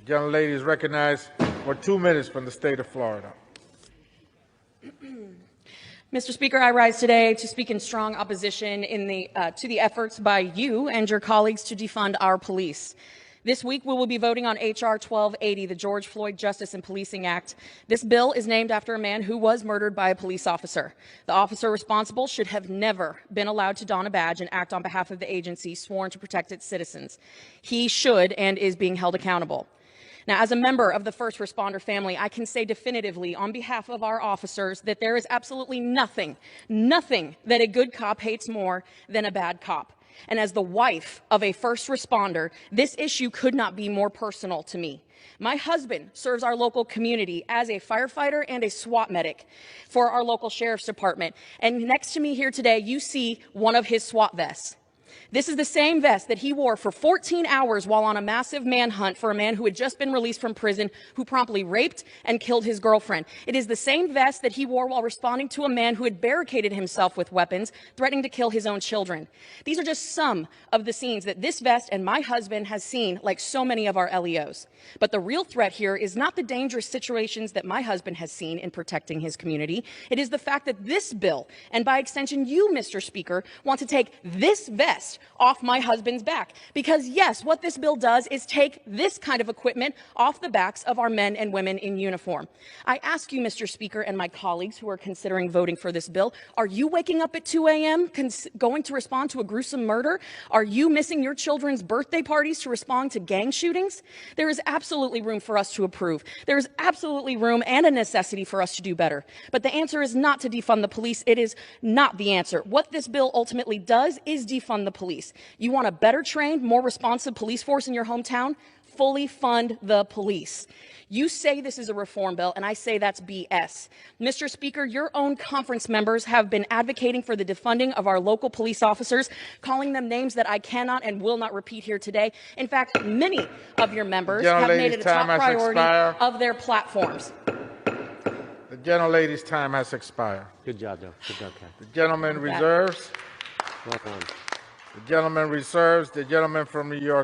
The gentlelady is recognized for 2 minutes from the state of Florida. Mr. Speaker, I rise today to speak in strong opposition to the efforts by you and your colleagues to defund our police. This week, we will be voting on H.R. 1280, the George Floyd Justice and Policing Act. This bill is named after a man who was murdered by a police officer. The officer responsible should have never been allowed to don a badge and act on behalf of the agency sworn to protect its citizens. He should and is being held accountable. Now, as a member of the first responder family, I can say definitively on behalf of our officers that there is absolutely nothing that a good cop hates more than a bad cop. And as the wife of a first responder, this issue could not be more personal to me. My husband serves our local community as a firefighter and a SWAT medic for our local sheriff's department. And next to me here today, you see one of his SWAT vests. This is the same vest that he wore for 14 hours while on a massive manhunt for a man who had just been released from prison who promptly raped and killed his girlfriend. It is the same vest that he wore while responding to a man who had barricaded himself with weapons, threatening to kill his own children. These are just some of the scenes that this vest and my husband has seen, like so many of our LEOs. But the real threat here is not the dangerous situations that my husband has seen in protecting his community. It is the fact that this bill, and by extension you, Mr. Speaker, want to take this vest off my husband's back. Because yes, what this bill does is take this kind of equipment off the backs of our men and women in uniform. I ask you, Mr. Speaker, and my colleagues who are considering voting for this bill, are you waking up at 2 a.m. going to respond to a gruesome murder? Are you missing your children's birthday parties to respond to gang shootings? There is absolutely room for us to approve. There is absolutely room and a necessity for us to do better. But the answer is not to defund the police. It is not the answer. What this bill ultimately does is defund the police. You want a better trained, more responsive police force in your hometown? Fully fund the police. You say this is a reform bill, and I say that's BS. Mr. Speaker, your own conference members have been advocating for the defunding of our local police officers, calling them names that I cannot and will not repeat here today. In fact, many of your members have made it a top priority of their platforms. The gentlelady's time has expired. Good job, though. Good job, Ken. The gentleman reserves. Well done. The gentleman reserves. The gentleman from New York.